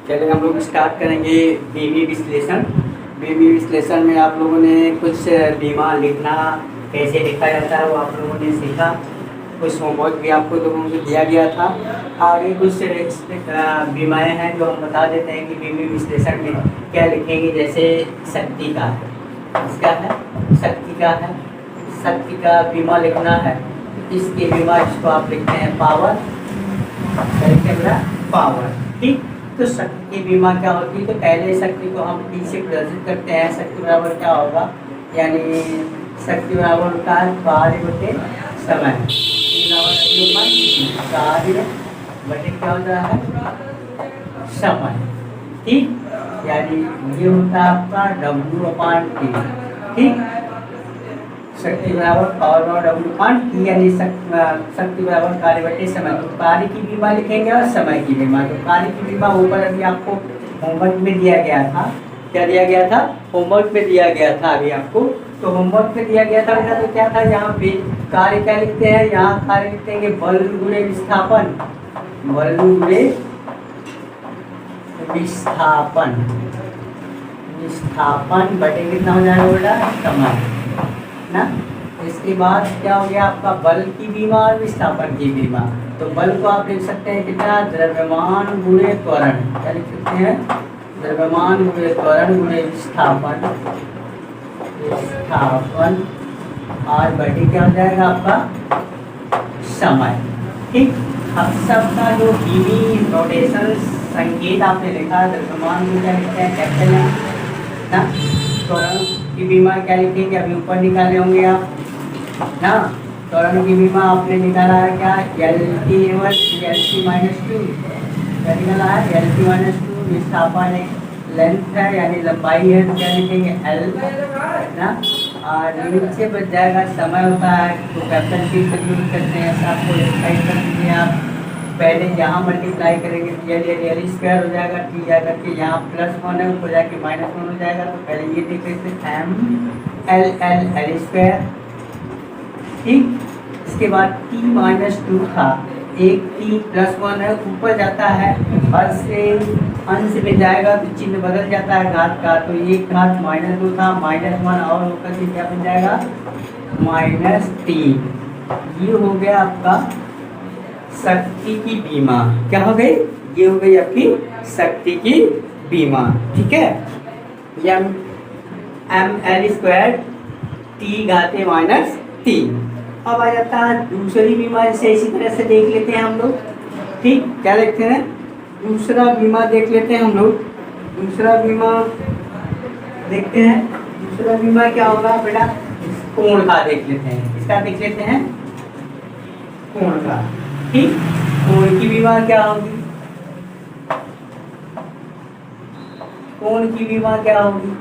चलिए हम लोग स्टार्ट करेंगे बीमी विश्लेषण। बीमी विश्लेषण में आप लोगों ने कुछ बीमा लिखना कैसे लिखा जाता है वो आप लोगों ने सीखा। कुछ होमवर्क भी आपको लोगों को दिया गया था। आगे कुछ बीमाएँ हैं जो हम बता देते हैं कि बीमी विश्लेषण में क्या लिखेंगे। जैसे शक्ति का है, इसका है शक्ति का है, शक्ति का बीमा लिखना है। इसके बीमा इसको आप लिखते हैं पावर, पावर। ठीक, तो शक्ति की बीमा क्या होती है? तो पहले शक्ति को हम टी से प्रदर्शित करते हैं। शक्ति बराबर क्या होगा, यानी शक्ति बराबर होता है कार्य बटे समय। कार्य बटे क्या होता है, समय। ठीक, यानी ये होता है आपका W/T। ठीक, शक्ति बराबर पावर और W/T, यानी शक्ति बराबर कार्य बटे समय। तो कार्य की बीमा लिखेंगे और समय की बीमा। तो कार्य की बीमा ऊपर अभी आपको होमवर्क में दिया गया था। क्या दिया गया था? होमवर्क में दिया गया था अभी आपको। तो होमवर्क में दिया गया था तो क्या था, यहाँ पे कार्य क्या लिखते हैं? यहाँ कार्य लिखते हैं बल गुणे विस्थापन, बल गुणे विस्थापन, विस्थापन बटे कितना हो जाएगा बेटा? समय ना। इसके बाद क्या हो गया आपका बल की बीमा और विस्थापन की बीमा। तो बल को आप लिख सकते हैं कितना? द्रव्यमान गुणे त्वरण। क्या लिख सकते हैं? द्रव्यमान गुणे त्वरण गुणे विस्थापन, विस्थापन और बटे क्या हो जाएगा आपका? समय। ठीक, अब सबका जो बीमी रोटेशन संकेत आपने लिखा, द्रव्यमान को क्या लिखते हैं? कैपिटल ना। त्वरण की बीमा क्या लिखेंगे? अभी ऊपर निकाले होंगे आप ना। त्वरण की बीमा आपने निकाला है क्या? LT -2 क्या निकाला है? LT -2। विस्थापन एक लेंथ है यानी लंबाई है, तो क्या लिखेंगे? L ना। और नीचे बच जाएगा समय होता है, तो कैपिटल T से यूज करते हैं। आपको एक्सरसाइज कर दीजिए आप। पहले यहाँ मल्टीप्लाई करेंगे तो L स्क्वायर हो जाएगा। T जाकर के यहाँ +1 है, ऊपर जाके -1 हो जाएगा। तो पहले ये देख लेते हैं ML स्क्वायर। ठीक, इसके बाद T-2 था, एक T +1 है, ऊपर जाता है और से अंश में जाएगा तो चिन्ह बदल जाता है घात का। तो एक घात -2 था, -1 और होकर के क्या बन जाएगा? -3। ये हो गया आपका शक्ति की बीमा। क्या हो गई? ये हो गई आपकी शक्ति की बीमा। ठीक है, ML स्क्वायर T⁻3। अब आ जाता है दूसरी बीमा। जैसे इसी तरह से देख लेते हैं हम लोग। ठीक, क्या देखते हैं? दूसरा बीमा देख लेते हैं हम लोग। दूसरा बीमा देखते हैं। दूसरा बीमा क्या होगा बेटा? कोण का देख लेते हैं। इसका देख लेते हैं, कोण का। ठीक, कोण की बीमा क्या होगी? कोण की बीमा क्या होगी?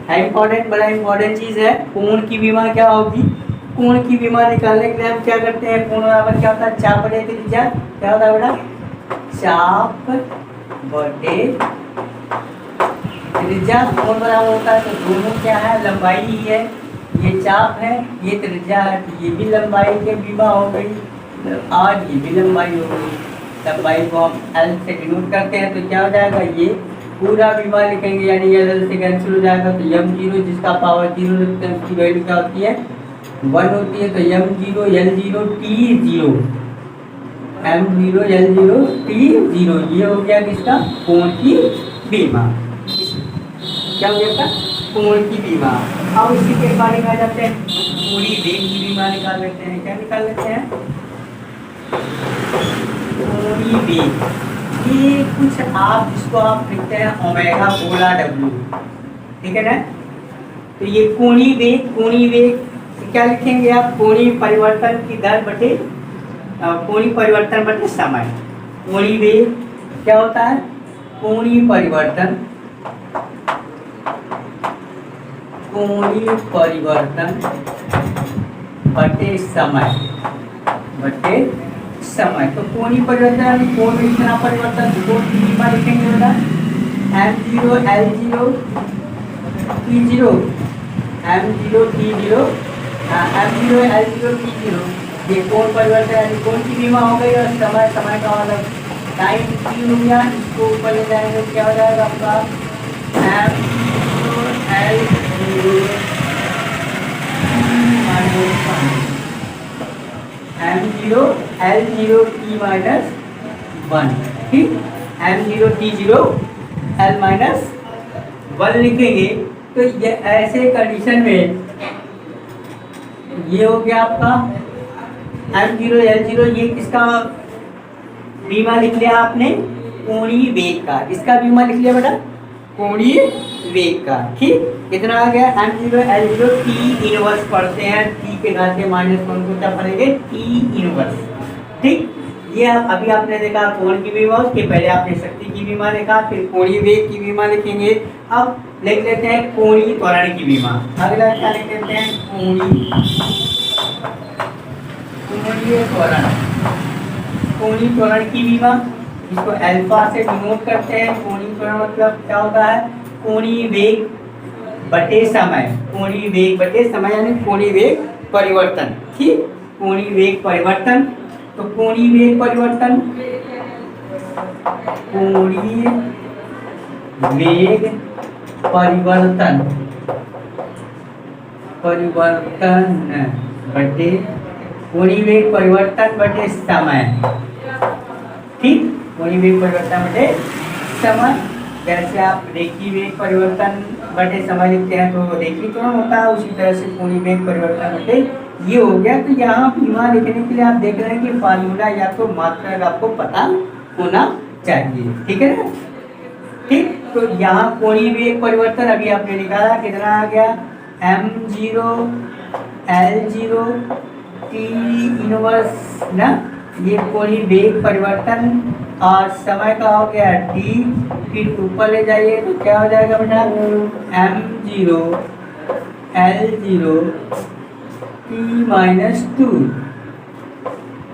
है इम्पोर्टेंट, बड़ा इम्पोर्टेंट चीज है। कोण की बीमा क्या होगी? कोण की बीमा निकालने के लिए हम क्या करते हैं? कोण बराबर क्या होता है? चाप बटे त्रिज्या। क्या होता है बेटा? चाप बटे त्रिज्या। कोण बराबर होता है, तो दोनों क्या है? लंबाई ही है। ये चाप है, ये त्रिज्या है, तो ये भी लंबाई की बीमा हो गई और ये भी लंबाई हो गई। लंबाई को हम L से डिनोट करते हैं, तो क्या हो जाएगा? ये पूरा बीमा लिखेंगे, यानी L से कैंसिल हो जाएगा। तो M0 जिसका पावर 0 लिखते हैं उसकी वैल्यू क्या होती है? 1 होती है। तो M0 L0 T0, M0 L0 T0। ये हो गया किसका? कोण की बीमा। क्या हो गया? कोण की बीमा। अब इसी के बारे में आ जाते हैं, पूरी वेग की बीमा निकाल लेते हैं। क्या निकाल लेते हैं? कोणीय वेग। ये कुछ आप जिसको आप लिखते हैं ओमेगा बोला W। ठीक है ना। तो ये कोणीय वेग, कोणीय वेग क्या लिखेंगे आप? कोणीय परिवर्तन की दर बटे कोणीय परिवर्तन बटे समय। कोणीय वेग क्या होता है? कोणीय परिवर्तन, कोणीय परिवर्तन बटे समय, बटे समय। तो कोणीय परिवर्तन, कोण में कितना परिवर्तन? कोण की बीमा लिखेंगे बेटा? M0 L0 T0, M0 T0, M0 L0 T0। ये कोण परिवर्तन यानी कोण की बीमा हो गई और समय, समय का मतलब टाइम टी हो गया, इसको ऊपर ले जाएंगे तो क्या हो जाएगा आपका M L zero M zero L zero T minus one. ठीक, M zero T zero L minus one लिखेंगे। तो ये ऐसे कंडीशन में ये हो गया आपका एम जीरो एल जीरो। ये किसका बीमा लिख लिया आपने? कोणीय वेग का। इसका बीमा लिख लिया बेटा, कोणीय वेग का। ठीक, कितना आ गया M zero L zero T inverse पढ़ते हैं, टी के घात के माइनस वन को क्या पढ़ेंगे? T inverse. ठीक, ये अभी आपने देखा कोण की बीमा, उसके पहले आपने शक्ति की बीमा लिखा, फिर कोणीय वेग की बीमा लिखेंगे। अब लिख लेते हैं कोणीय त्वरण की बीमा। अगला क्या लिख लेते हैं? कोणीय त्वरण। कोणीय त्वरण की बीमा, इसको अल्फा से डिनोट करते हैं। कोणीय त्वरण मतलब क्या होता है? कोणीय वेग बटे समय। कोणीय वेग बटे समय यानी कोणीय वेग परिवर्तन। ठीक, कोणीय वेग परिवर्तन। तो कोणीय वेग परिवर्तन, कोणीय वेग परिवर्तन बटे कोणीय वेग परिवर्तन बटे समय। ठीक, कोणीय वेग परिवर्तन बटे समय। जैसे आप रेखीय वेग परिवर्तन बटे समय लिखते हैं तो रेखीय त्वरण होता है, उसी तरह से कोणीय वेग परिवर्तन बटे ये हो गया। तो यहाँ बीमा लिखने के लिए आप देख रहे हैं कि फार्मूला या तो मात्रक आपको पता होना चाहिए। ठीक है ना? ठीक, तो यहाँ कोणीय वेग परिवर्तन अभी आपने निकाला, कितना आ गया? M zero L zero T inverse ना, ये कोणीय वेग परिवर्तन और समय का हो गया टी। फिर ऊपर ले जाइए तो क्या हो जाएगा बेटा? M zero L zero T minus two.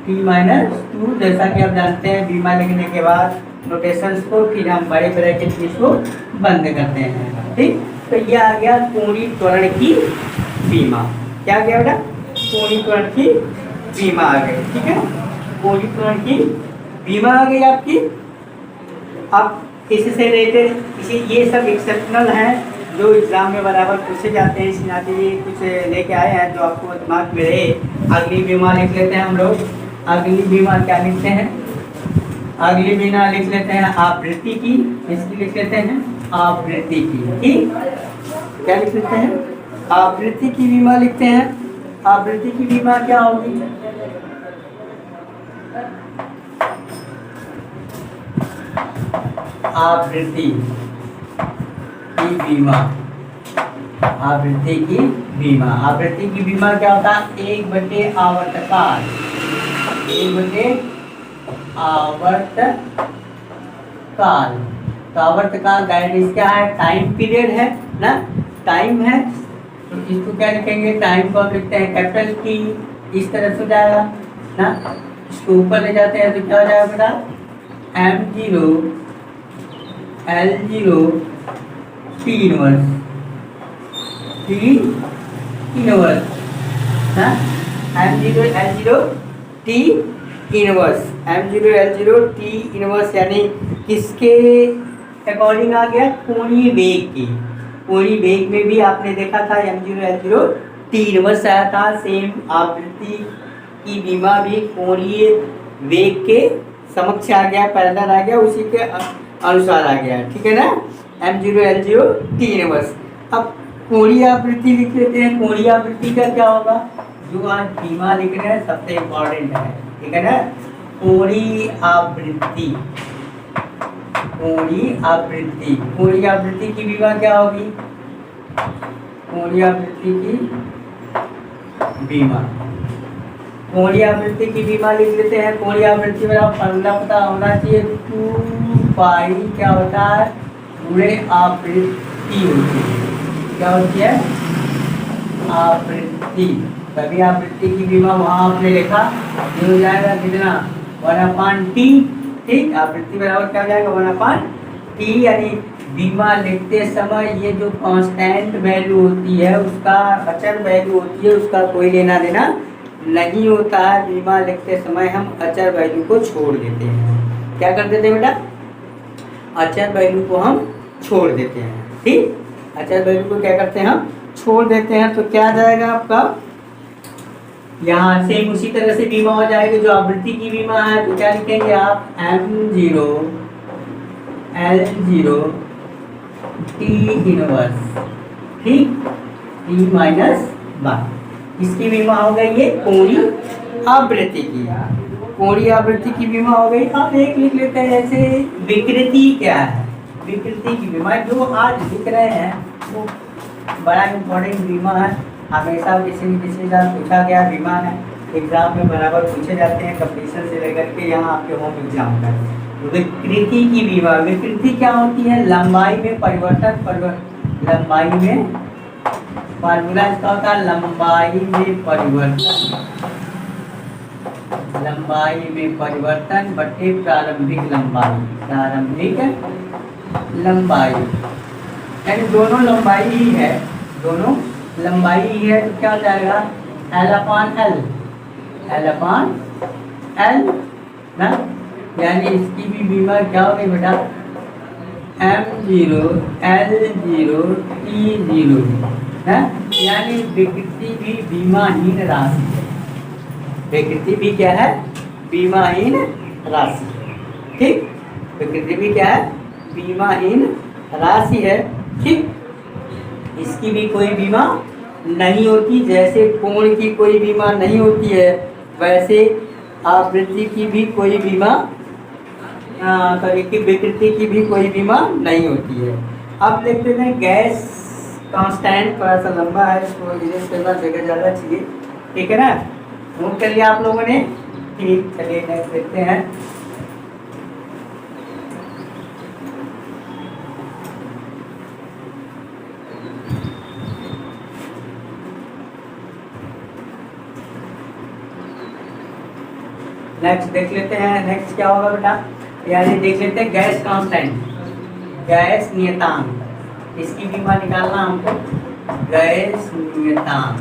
T minus two, जैसा कि आप जानते हैं बीमा लिखने के बाद नोटेशंस को फिर हम बड़े ब्रैकेट में इसको बंद करते हैं। ठीक, तो ये आ गया कोणीय त्वरण की बीमा। क्या आ गया बेटा? कोणीय त्वरण की बीमा आ गई। ठीक है, कोणीय त्वरण की बीमा आ गई आपकी। अब इससे रिलेटेड इसे ये सब एक्सेप्शनल हैं जो एग्जाम में बराबर पूछे जाते हैं, इस नाते ये कुछ लेके आए हैं जो आपको दिमाग में रहे। अगली बीमा लिख लेते हैं हम लोग। अगली बीमा क्या लिखते हैं? अगली बीमा लिख लेते हैं आवृत्ति की। इसकी लिख लेते हैं आवृत्ति की। ठीक, क्या लिख लेते हैं? आवृत्ति की बीमा लिखते हैं। आवृत्ति की बीमा क्या होगी? आवृत्ति की बीमा। आवृत्ति की बीमा। आवृत्ति की बीमा क्या होता है? एक बटे आवर्तकाल। एक बटे आवर्तकाल। तो आवर्तकाल गाइडेंस क्या है? टाइम पीरियड है ना, टाइम है। तो इसको क्या लिखेंगे? टाइम को हम लिखते हैं कैपिटल टी, इस तरह से जाएगा ना। इसको ऊपर ले जाते हैं तो क्या हो जाएगा बेटा? M zero L zero T inverse. T inverse ना, M zero L zero T inverse. M zero L zero T inverse यानी किसके अकॉर्डिंग आ गया? कोणीय वेग की। कोणीय वेग में भी आपने देखा था M zero L zero T inverse आया था। सेम आवृत्ति की बीमा भी कोणीय वेग के समक्ष आ गया, पैरेलल आ गया, उसी के अनुसार आ गया। ठीक है ना? M zero L zero T inverse. अब कोणीय आवृत्ति लिख लेते हैं। कोणीय आवृत्ति का क्या होगा? जो आज बीमा लिख रहे हैं सबसे इम्पोर्टेंट है। ठीक है ना? कोणीय आवृत्ति। कोणीय आवृत्ति। कोणीय आवृत्ति की बीमा क्या होगी? कोणीय आवृत्ति की बीमा। कोणीय आवृत्ति की बीमा लिख लेते हैं। कोणीय आवृत्ति में आप फॉर्मूला पता होना चाहिए। 2 पाई क्या होता है? पूरे आवृत्ति होती है। क्या होती है? आवृत्ति। तभी आवृत्ति की बीमा वहाँ आपने लिखा, ये हो जाएगा कितना? 1/T। ठीक, आवृत्ति बराबर क्या हो जाएगा? 1/T। यानी बीमा लिखते समय ये जो कांस्टेंट वैल्यू होती है, उसका अचर वैल्यू होती है, उसका कोई लेना देना नहीं होता है। बीमा लिखते समय हम अचर वैल्यू को छोड़ देते हैं। क्या कर देते हैं बेटा, अचर वैल्यू को हम छोड़ देते हैं। ठीक, अचर वैल्यू को क्या करते हैं हम छोड़ देते हैं। तो क्या आ जाएगा आपका, यहाँ से उसी तरह से बीमा हो जाएगा जो आवृत्ति की बीमा है। तो क्या लिखेंगे आप, M0 L0 T इनवर्स, ठीक, T माइनस 1। इसकी बीमा हो गई ये कोणीय आवृत्ति की, कोणीय आवृत्ति की बीमा हो गई। अब एक लिख लेते हैं जैसे विकृति क्या है, विकृति की बीमा जो आज लिख रहे हैं वो बड़ा इम्पोर्टेंट बीमा है। हमेशा किसी न किसी का पूछा गया बीमा है, एग्जाम में बराबर पूछे जाते हैं कंपटीशन से लेकर के यहाँ आपके होम एग्जाम तक। विकृति की बीमा, विकृति क्या होती है, लंबाई में परिवर्तन, लंबाई में फार्मूला इसका होता है लंबाई में परिवर्तन, लंबाई में परिवर्तन बटे प्रारंभिक लंबाई, प्रारंभिक लंबाई, यानी दोनों लंबाई ही है, दोनों लंबाई ही है। तो क्या हो जाएगा, L/L, L/L ना, यानी इसकी भी बीमा क्या हो गई बेटा, M0 L0 T0 है, यानी विकृति भी बीमाहीन राशि है, विकृति भी क्या है, बीमाहीन राशि। ठीक, विकृति भी क्या है, बीमाहीन राशि है। ठीक, इसकी भी कोई बीमा नहीं होती, जैसे कोण की कोई बीमा नहीं होती है वैसे आवृत्ति की भी कोई बीमा, विकृति की भी कोई बीमा नहीं होती है। अब देखते हैं गैस कांस्टेंट, थोड़ा सा लंबा है, इसको इरेज करना जगह ज़्यादा चाहिए, ठीक है ना, नोट कर लिया आप लोगों ने। ठीक, चलिए नेक्स्ट देखते हैं। नेक्स्ट देख लेते हैं, नेक्स्ट क्या होगा बेटा, यानी देख लेते हैं गैस कांस्टेंट, गैस नियतांक, इसकी बीमा निकालना हमको, गैस नियतांक,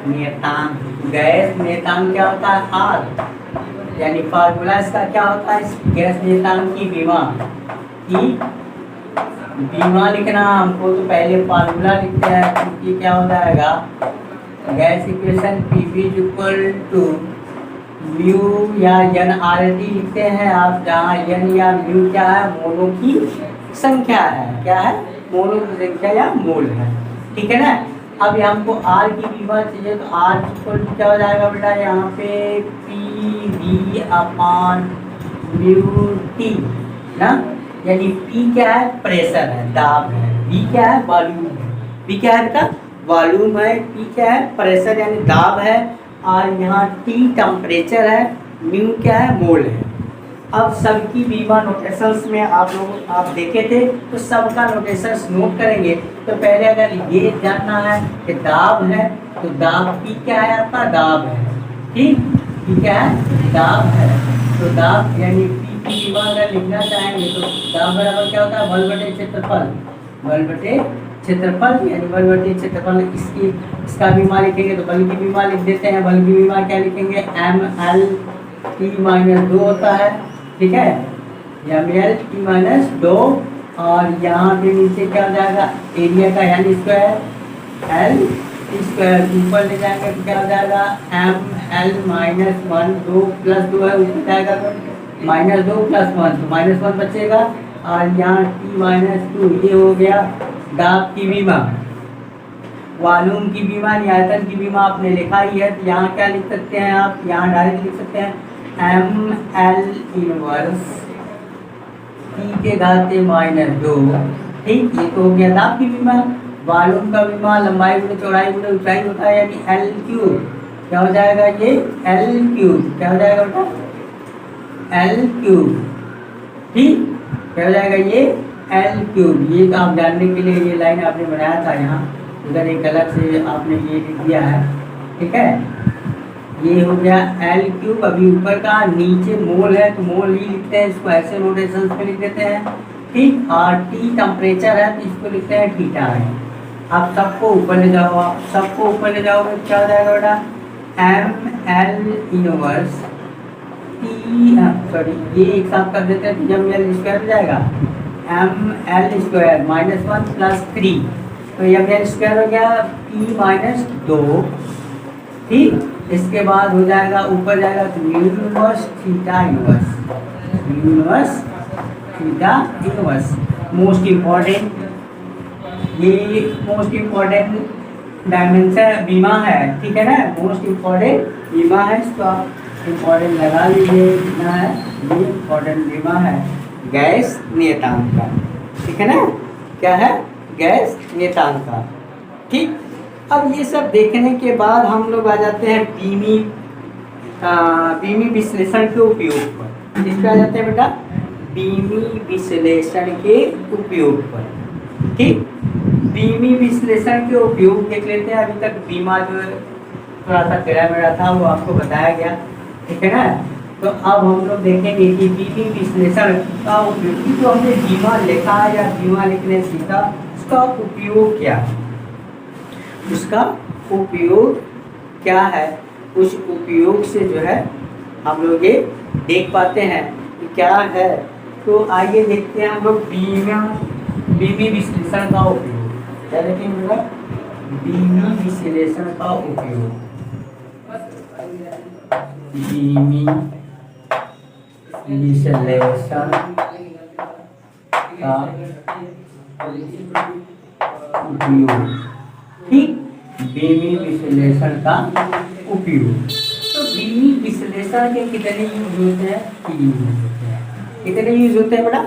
नियतांक, गैस नियतांक क्या होता है, R, यानी फार्मूला इसका क्या होता है, इस गैस नियतांक की बीमा की बीमा लिखना हमको, तो पहले फार्मूला लिखते हैं, क्योंकि क्या हो जाएगा, gas equation Pv equal to mu या n RT लिखते हैं आप, जहाँ n या म्यू क्या है, मोलों की संख्या है, क्या है, मोलों की संख्या या मोल है, ठीक है ना। अब हमको R की बीमा चाहिए, तो R इक्वल टू क्या हो जाएगा बेटा, यहाँ पे Pv अपान म्यू T ना, यानी P क्या है, प्रेशर है, दाब है, V क्या है, वॉल्यूम है, V क्या है बेटा, वॉल्यूम है, P क्या है, प्रेशर यानी दाब है, और यहाँ T टेम्परेचर है, म्यू क्या है, मोल है। अब सबकी बीमा नोटेशंस में आप देखे थे, तो सबका नोटेशंस नोट करेंगे। तो पहले अगर ये जानना है कि दाब है, तो दाब P क्या है आपका, दाब है, ठीक, P क्या है, दाब है, तो दाब यानी P की बीमा अगर लिखना चाहेंगे तो दाब बराबर क्या होता है, बल बटे क्षेत्रफल, बल बटे क्षेत्रफल, यानी बल बटे क्षेत्रफल। इसका बीमा लिखेंगे तो बल की बीमा लिख देते हैं, बल की बीमा क्या लिखेंगे, M/L/T-2 होता है, ठीक है, M/L/T-2, और यहाँ पे नीचे क्या हो जाएगा, एरिया का यानी स्क्वायर, L स्क्वायर, ऊपर ले जाएंगे तो क्या हो जाएगा, M/L-1, 2 + 2 है, ऊपर जाएगा तो -2 + 1, तो -1 बचेगा, और यहाँ T-2, ये हो गया दाब की बीमा। वॉल्यूम की बीमा, आयतन की बीमा आपने लिखा ही है, तो यहाँ क्या लिख सकते हैं आप, यहाँ डायरेक्ट लिख सकते हैं ML इनवर्स T के घाते -2, ठीक, ये तो हो गया दाब की बीमा। वॉल्यूम का बीमा लंबाई गुणे चौड़ाई गुणे ऊंचाई होता है, यानी L3, क्या हो जाएगा ये, L3, क्या हो जाएगा बेटा, L3, ठीक, क्या हो जाएगा ये L3। ये तो आप जानने के लिए ये लाइन आपने बनाया था, यहाँ उधर एक अलग से आपने ये लिख दिया है, ठीक है, ये हो गया L3। अभी ऊपर का, नीचे मोल है तो मोल ही लिखते हैं, इसको ऐसे नोटेशंस में लिख देते हैं, ठीक, और T टेम्परेचर है तो इसको लिखते हैं थीटा है। आप सबको ऊपर ले जाओ, आप सबको ऊपर ले जाओगे क्या हो जाएगा बेटा, ML इनवर्स सॉरी ये एक साथ कर देते हैं तो जब एल स्क्वायर हो जाएगा M L square minus 1 plus 3, तो एम एल स्क्वायर हो गया पी माइनस 2। ठीक, इसके बाद हो जाएगा ऊपर जाएगा तो mu inverse theta inverse, mu inverse theta inverse. Most important, ये मोस्ट इम्पॉर्टेंट डायमेंशन बीमा है, ठीक है ना, मोस्ट इम्पॉर्टेंट बीमा है, इसको आप इम्पॉर्टेंट लगा लीजिए, कितना है ये इम्पॉर्टेंट बीमा है गैस नियतांक का, ठीक है ना, क्या है गैस नियतांक का। ठीक, अब ये सब देखने के बाद हम लोग आ जाते हैं बीमी विश्लेषण के उपयोग पर। किस पे आ जाते हैं बेटा, बीमी विश्लेषण के उपयोग पर। ठीक, बीमी विश्लेषण के उपयोग देख लेते हैं। अभी तक बीमा जो थोड़ा सा टेढ़ा मेढ़ा था वो आपको बताया गया, ठीक है ना। तो अब हम लोग देखेंगे कि बीमी विश्लेषण का उपयोग, जो हमने बीमा लिखा या बीमा लिखने सीखा उसका उपयोग क्या है, उसका उपयोग क्या है, उस उपयोग से जो है हम लोग ये देख पाते हैं कि क्या है। तो आइए देखते हैं हम लोग बीमी विश्लेषण का उपयोग क्या देखेंगे, बीमी विश्लेषण का उपयोग, बीमी विश्लेषण का उपयोग। ठीक, बीमी विश्लेषण का उपयोग। तो बीमी विश्लेषण के कितने यूज होते हैं, 3 यूज होते हैं। कितने यूज होते हैं बेटा,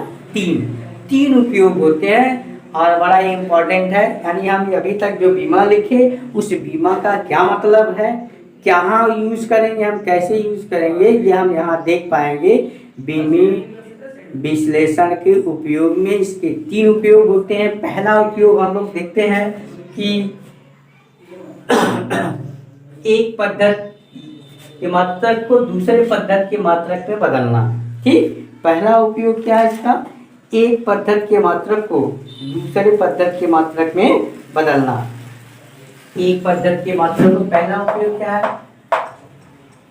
3 उपयोग होते हैं और बड़ा इम्पोर्टेंट है। यानी हम अभी तक जो बीमा लिखे उस बीमा का क्या मतलब है, कहाँ यूज करेंगे, हम कैसे यूज करेंगे, ये हम यहाँ देख पाएंगे। बीमी विश्लेषण के उपयोग में इसके 3 उपयोग होते हैं। पहला उपयोग हम लोग देखते हैं कि एक पद्धति के मात्रक को दूसरे पद्धति के मात्रक में बदलना। ठीक, पहला उपयोग क्या है इसका, एक पद्धति के मात्रक को दूसरे पद्धति के मात्रक में बदलना। एक पद्धति के मात्रक को पहला उपयोग क्या है,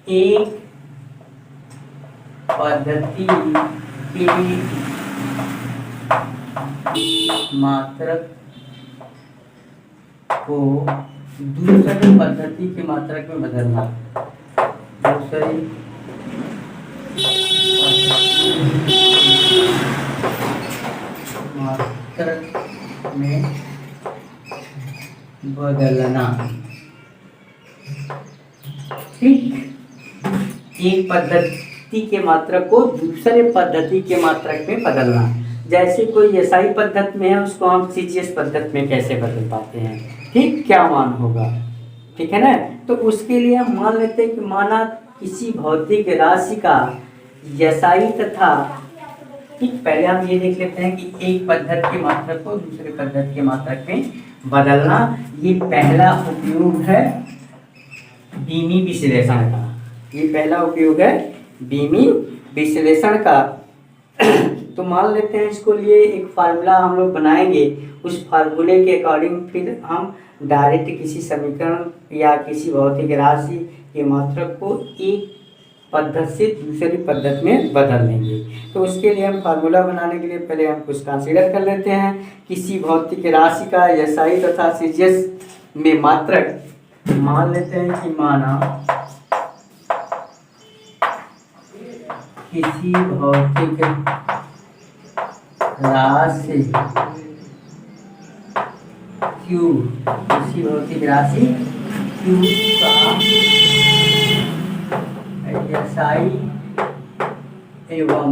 एक पद्धति के मात्रक को दूसरे पद्धति के मात्रक में बदलना, दूसरे मात्रक में बदलना। ठीक, एक पद्धति के मात्रक को दूसरे पद्धति के मात्रक में बदलना। जैसे कोई एसआई पद्धति में है उसको हम सीजीएस पद्धति में कैसे बदल पाते हैं, ठीक, क्या मान होगा, ठीक है ना। तो उसके लिए हम मान लेते हैं कि माना किसी भौतिक राशि का एसआई तथा, ठीक, पहले हम ये देख लेते हैं कि एक पद्धति के मात्रक को दूसरे पद्धति के मात्रक में बदलना, ये पहला उपयोग है बीमी विश्लेषण का। ये पहला उपयोग है बीमी विश्लेषण का। तो मान लेते हैं इसको लिए एक फार्मूला हम लोग बनाएंगे, उस फार्मूले के अकॉर्डिंग फिर हम डायरेक्ट किसी समीकरण या किसी भौतिक राशि के मात्रक को एक पद्धति से दूसरी पद्धति में बदल लेंगे। तो उसके लिए हम फार्मूला बनाने के लिए पहले हम कुछ कंसीडर कर लेते हैं। किसी भौतिक राशि का एसआई तथा सीजीएस में मात्रक मान लेते हैं कि माना किसी भौतिक राशि Q, किसी भौतिक राशि Q का एसआई एवं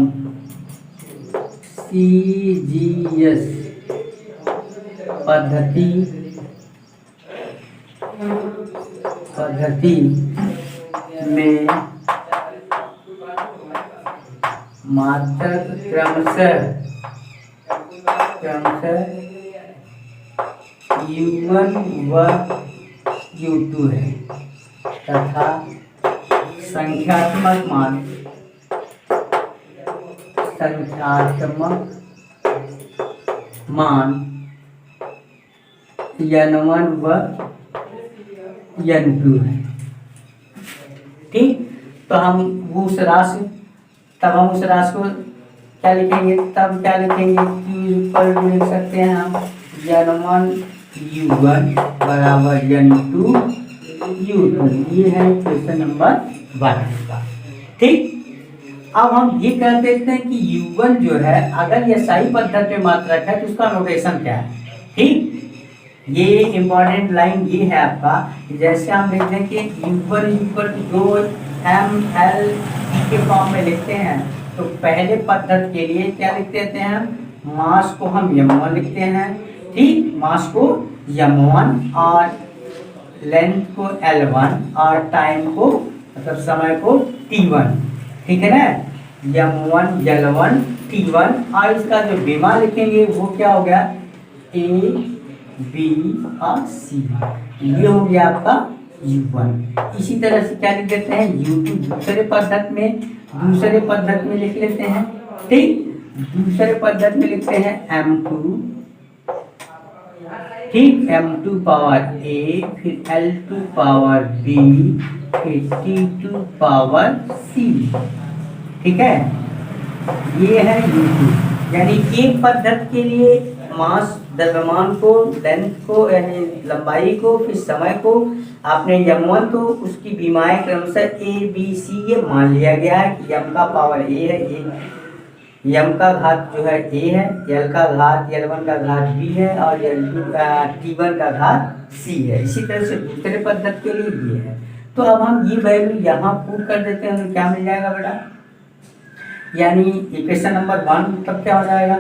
सीजीएस पद्धति में मात्रक क्रमशः U1 व U2 है तथा संख्यात्मक मान N1 व N2 है। ठीक, तो हम उस राशि तब हम उस राशि को क्या लिखेंगे, तब क्या लिखेंगे, Q इक्वल टू लिख सकते हैं हम N1 U1 बराबर N2 U2। ये है क्वेश्चन नंबर 1 का। ठीक, अब हम ये कह देते हैं कि U1 जो है अगर ये सही पद्धति में मात्रक है तो उसका नोटेशन क्या है। ठीक, ये इंपॉर्टेंट लाइन ये है आपका, जैसे हम लिखते हैं कि U1 इक्वल टू जो ML के फॉर्म में लिखते हैं तो पहले पद्धति के लिए क्या लिख देते हैं, मास को हम M1 लिखते हैं। ठीक, मास को M1 और लेंथ को L1 और टाइम को मतलब समय को T1। ठीक है ना, M1 L1 T1 और इसका जो बीमा लिखेंगे वो क्या हो गया, A B और C। ये हो गया आपका U1। इसी तरह से क्या लिख देते हैं, U2 दूसरे पद्धति में लिख लेते हैं। ठीक, दूसरे पद्धति में लिखते हैं M2। ठीक, M2 पावर A, फिर L2 पावर B, फिर T2 पावर C। ठीक है, ये है U2। यानी एक पद्धति के लिए मास द्रव्यमान को, लेंथ को यानी लंबाई को, फिर समय को आपने M1 तो उसकी बीमाएं क्रमशः A B C ये मान लिया गया है कि M का पावर A है, M का घात जो है A है, L का घात L1 का घात B है और L2 का T1 का घात C है। इसी तरह से दूसरे पद्धति के लिए ये है। तो अब हम ये वैल्यू यहाँ पुट कर देते हैं तो क्या मिल जाएगा बेटा, यानी इक्वेशन नंबर 1 तब क्या हो जाएगा,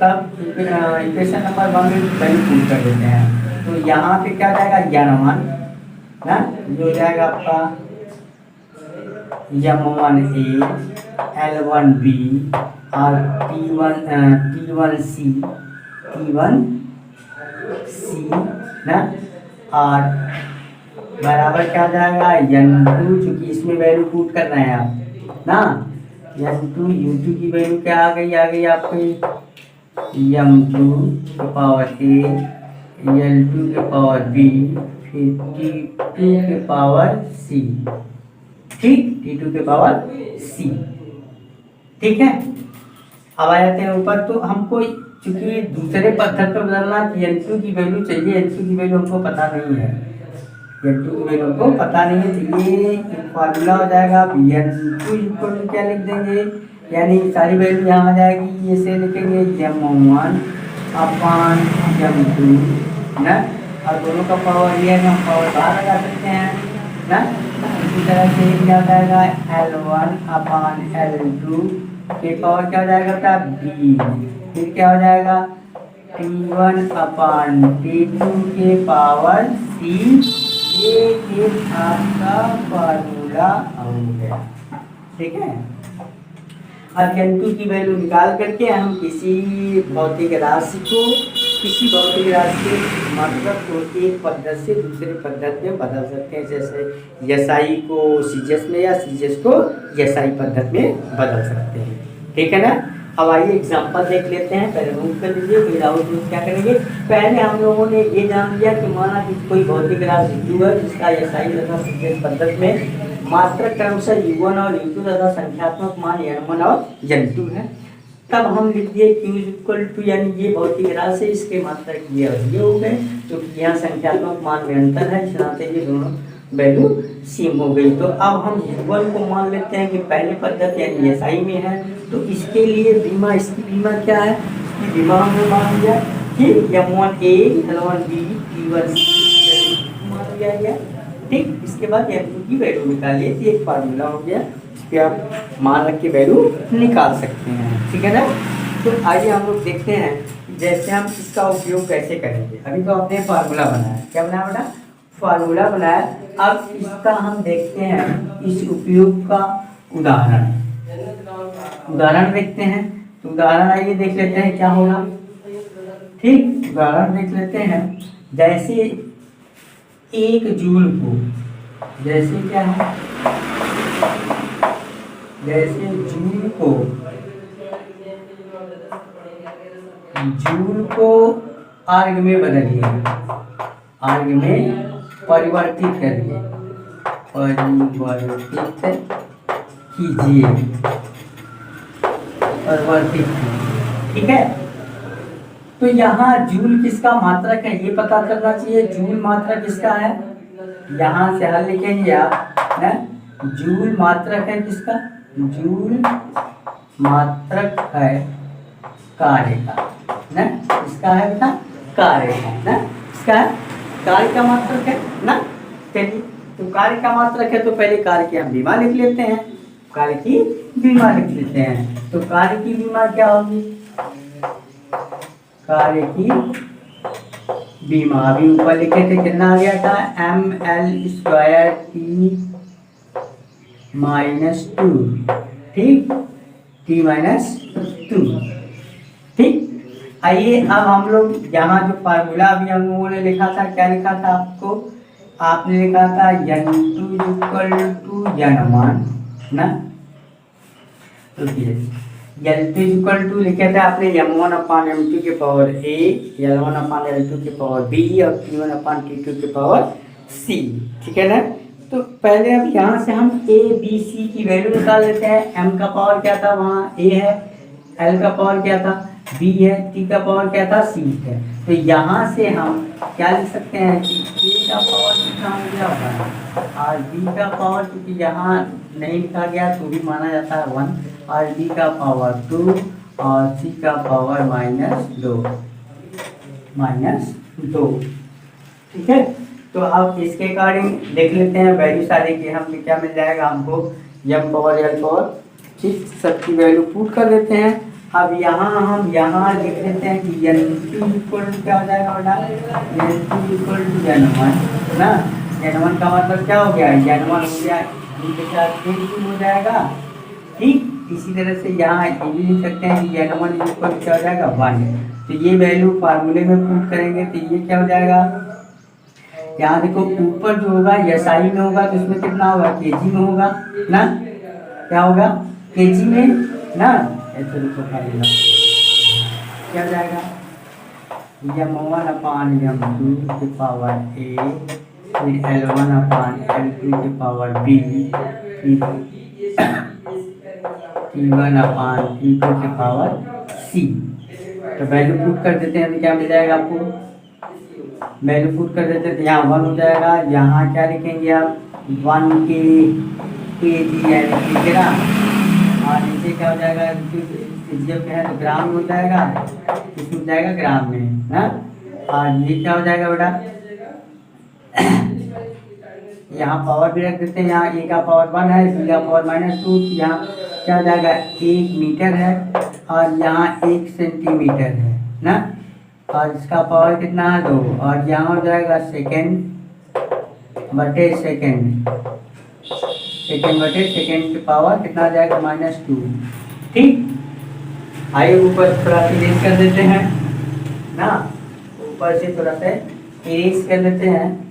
तब इक्वेशन नंबर 1 में वैल्यू पुट कर देते हैं तो यहाँ पे क्या जाएगा, N1 ना जो हो जाएगा आपका M1A L1B और T1C ना, और बराबर क्या जाएगा N2, चूंकि इसमें वैल्यू पुट कर रहे हैं आप ना, N2 U2 की वैल्यू क्या आ गई आपकी M2 के पावर A, L2 के पावर B, फिर T2 के पावर C। ठीक, T2 के पावर C। ठीक है, अब आ जाते हैं ऊपर। तो हमको चूंकि दूसरे पद्धति पर बदलना N2 की वैल्यू चाहिए, N2 की वैल्यू हमको पता नहीं है, N2 की वैल्यू हमको पता नहीं है तो ये फॉर्मूला हो जाएगा N2 इक्वल टू क्या लिख देंगे, यानी सारी वैल्यू यहाँ आ जाएगी, ऐसे लिखेंगे M1 अपान M2 ना, और दोनों का पावर ये है, हम पावर बाहर लगा सकते हैं ना। इसी तरह से क्या हो जाएगा L1 अपान L2 के पावर क्या हो जाएगा बेटा B, फिर क्या हो जाएगा T1 अपान T2 के पावर C। ये एक आपका फार्मूला हो गया। ठीक है, अब N2 की वैल्यू निकाल करके हम किसी भौतिक राशि के मात्रक को एक पद्धति से दूसरे पद्धति में बदल सकते हैं, जैसे SI को CGS में या CGS को SI पद्धति में बदल सकते हैं। ठीक है ना, अब आइए एग्जाम्पल देख लेते हैं। पहले नोट कर लीजिए, फिर डाउट में क्या करेंगे। पहले हम लोगों ने ये जान लिया कि माना कि कोई भौतिक राशि U है जिसका SI तथा CGS पद्धति में मात्रक क्रमशः U1 और U2 तथा संख्यात्मक मान N1 और N2 है। तब हम लिख दिए Q इक्वल टू, यानी ये भौतिक राशि इसके मात्रक ये हो गए, क्योंकि यहाँ संख्यात्मक मान में अंतर है, इस नाते ये दोनों वैल्यू सेम हो गई। तो अब हम U1 को मान लेते हैं कि पहले पद्धति यानी SI में है, तो इसके लिए बीमा, इसकी बीमा क्या है, इसकी बीमा हमने मान लिया कि M1A L1B T1C मान लिया गया। ठीक, इसके बाद M2 की वैल्यू निकालिए, ये एक फार्मूला हो गया, इस पर आप मान रख के वैल्यू निकाल सकते हैं। ठीक है ना, तो आइए हम लोग देखते हैं जैसे हम इसका उपयोग कैसे करेंगे। अभी तो आपने फार्मूला बनाया, क्या बनाया बेटा, फार्मूला बनाया। अब इसका हम देखते हैं इस उपयोग का उदाहरण देखते हैं। तो उदाहरण आइए देख लेते हैं क्या होगा। ठीक, उदाहरण देख लेते हैं। जैसे एक जूल को, जैसे क्या है, जैसे जूल को आर्ग में बदलिए, आर्ग में परिवर्तित करिए, परिवर्तित कीजिए। और वर्तिक है। ठीक है, तो यहाँ जूल किसका मात्रक है ये पता करना चाहिए। जूल मात्रक किसका है, यहाँ से हल लिखेंगे आप ना। जूल मात्रक है किसका, जूल मात्रक है कार्य का ना, इसका है बेटा कार्य का ना, इसका है कार्य का मात्रक है ना। चलिए, तो कार्य का मात्रक है तो पहले कार्य की हम बीमा लिख लेते हैं, कार्य की बीमा लिख लेते हैं। तो कार्य की बीमा क्या होगी, कार्य की बीमा अभी ऊपर लिखे थे कितना आ गया था, ml² t-2, ठीक, t-2, ठीक। आइए अब हम लोग यहाँ जो फार्मूला अभी हम लोगों ने लिखा था, क्या लिखा था आपको, आपने लिखा था n2 = n1 ना, तो L2 लिखे थे आपने m1/m2 के पावर a, L1/L2 के पावर b और T1/T2 के पावर c, ठीक है ना। तो पहले अब यहाँ से हम a b c की वैल्यू निकाल लेते हैं। m का पावर क्या था, वहाँ a है, l का पावर क्या था, b है, t का पावर क्या था, c है। तो यहाँ से हम क्या लिख सकते हैं कि a का पावर कितना हो गया और b का पावर, क्योंकि यहाँ नहीं लिखा गया तो भी माना जाता है 1, और b का पावर 2 और c का पावर -2, ठीक है। तो अब इसके अकॉर्डिंग देख लेते हैं वैल्यू सारी की, हम क्या मिल जाएगा हमको, m पावर l पावर, ठीक, सबकी वैल्यू पुट कर देते हैं। अब यहाँ हम यहाँ लिख लेते हैं कि n2 क्या हो जाएगा बेटा, n2 n1 ना, n1 का मतलब क्या हो गया, n1 हो गया के साथ n2 हो जाएगा, ठीक। इसी तरह से यहाँ ये भी लिख सकते हैं कि n1 क्या हो जाएगा 1। तो ये वैल्यू फार्मूले में पुट करेंगे तो ये क्या हो जाएगा, यहाँ देखो ऊपर जो होगा SI में होगा तो इसमें कितना होगा, kg में होगा ना, क्या होगा kg में ना, ऐसे देखो क्या हो जाएगा, m1/m2 की पावर a, फिर L1/L2 की पावर b, T1/T2 की पावर c। तो वैल्यू पुट कर देते हैं तो क्या मिल जाएगा आपको, वैल्यू पुट कर देते हैं, यहाँ 1 हो जाएगा, यहाँ क्या लिखेंगे आप 1 kg यानी ग्राम, और नीचे क्या हो जाएगा, जब है तो ग्राम हो जाएगा, इसमें जाएगा ग्राम में ना। और ये क्या हो जाएगा बेटा, यहाँ पावर भी रख देते हैं, यहाँ a का पावर 1 है, b का पावर -2, यहाँ क्या हो जाएगा 1 मीटर है और यहाँ 1 सेंटीमीटर है ना, और इसका पावर कितना है 2, और यहाँ हो जाएगा सेकेंड बटे सेकेंड, सेकेंड बटे सेकेंड की पावर कितना आ जाएगा -2, ठीक। आइए ऊपर थोड़ा इरेज कर देते हैं ना, ऊपर से थोड़ा सा इरेज कर देते हैं।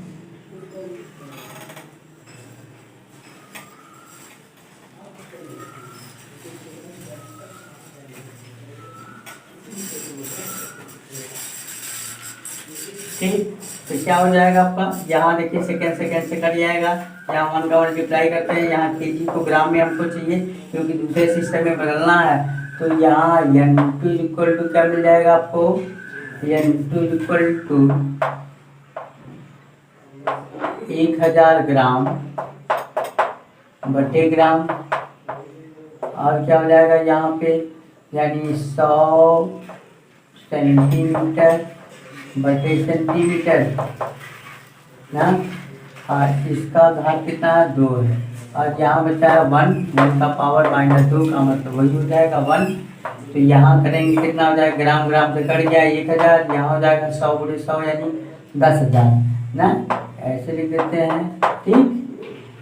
ठीक, तो क्या हो जाएगा आपका, यहाँ देखिए सेकेंड से कट जाएगा, यहाँ 1 का मल्टीप्लाई करते हैं, यहाँ केजी को ग्राम में हमको चाहिए क्योंकि दूसरे सिस्टम में बदलना है। तो यहाँ n2 क्या मिल जाएगा आपको, n2 1000 ग्राम बटे ग्राम, और क्या हो जाएगा यहाँ पे, यानी 100 सेंटीमीटर बटे सेंटीमीटर ना, और इसका घात कितना है 2 है, और यहाँ बचा है 1 का पावर -2 का मतलब वही हो जाएगा 1। तो यहाँ करेंगे कितना हो जाएगा, ग्राम ग्राम से कट गया 1000, यहाँ हो जाएगा 100 × 100 यानी 10,000 ना, ऐसे लिख देते हैं, ठीक।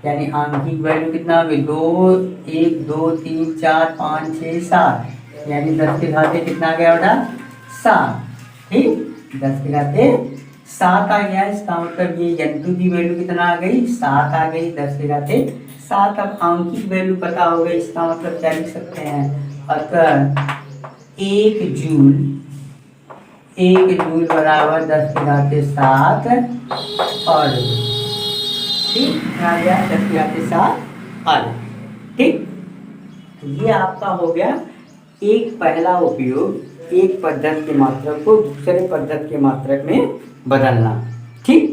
यानी आंशिक वैल्यू कितना होगी 2, 1 2 3 4 5 6 7, यानी 10 के घाते कितना आ गया बेटा 7, ठीक, 10 के घाते 7 आ गया। इसका मतलब ये n2 की वैल्यू कितना आ गई 7 आ गई, 10 के घाते 7। अब आंशिक वैल्यू पता हो गई, इसका मतलब क्या लिख सकते हैं, अगर 1 जूल बराबर 10 के घाते 7 और, ठीक, आ गया 10 के घाते 7 और, ठीक। ये आपका हो गया एक पहला उपयोग एक पद्धति के मात्रक को दूसरे पद्धति के मात्रक में बदलना। ठीक,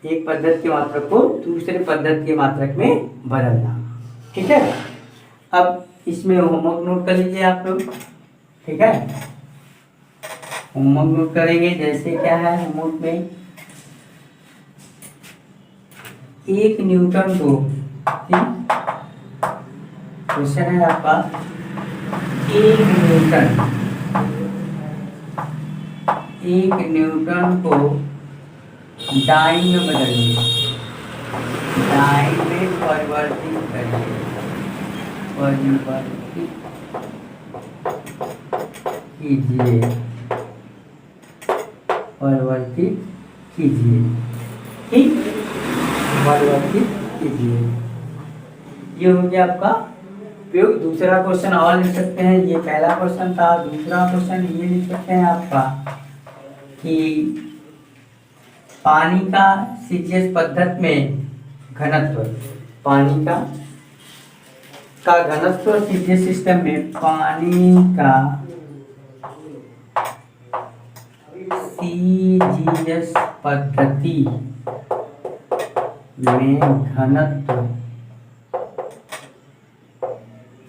एक पद्धति के मात्रक को दूसरे पद्धति के मात्रक में बदलना। ठीक है, अब इसमें होमवर्क नोट कर लीजिए आप लोग। ठीक है, होमवर्क नोट करेंगे। जैसे क्या है होमवर्क में, एक न्यूटन को, क्वेश्चन है आपका, एक न्यूटन को डाइन में बदलिए, डाइन में परिवर्तित करिए, परिवर्तित कीजिए, परिवर्तित कीजिए। ठीक, परिवर्तित कीजिए। ये हो गया आपका उपयोग। दूसरा क्वेश्चन और लिख सकते हैं, ये पहला क्वेश्चन था। दूसरा क्वेश्चन ये लिख सकते हैं आपका कि पानी का सीजीएस पद्धति में घनत्व, पानी का घनत्व सीजीएस सिस्टम में, पानी का सीजीएस पद्धति में घनत्व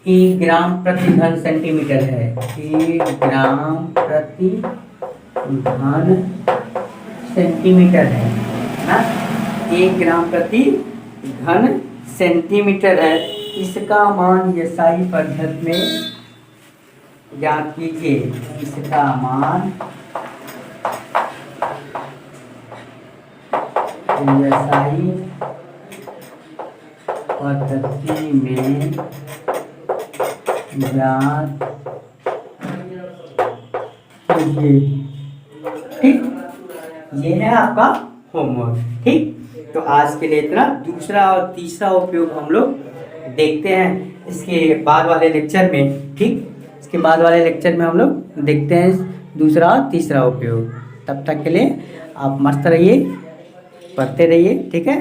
1 ग्राम प्रति घन सेंटीमीटर है। 1 ग्राम प्रति घन सेंटीमीटर है ना, 1 ग्राम प्रति घन सेंटीमीटर है। इसका मान एसआई पद्धति में ज्ञात कीजिए। इसका मान एसआई पद्धति में ज्ञात कीजिए। ठीक, ये है आपका होमवर्क। ठीक, तो आज के लिए इतना। दूसरा और तीसरा उपयोग हम लोग देखते हैं इसके बाद वाले लेक्चर में। ठीक, इसके बाद वाले लेक्चर में हम लोग देखते हैं दूसरा और तीसरा उपयोग। तब तक के लिए आप मस्त रहिए, पढ़ते रहिए। ठीक है।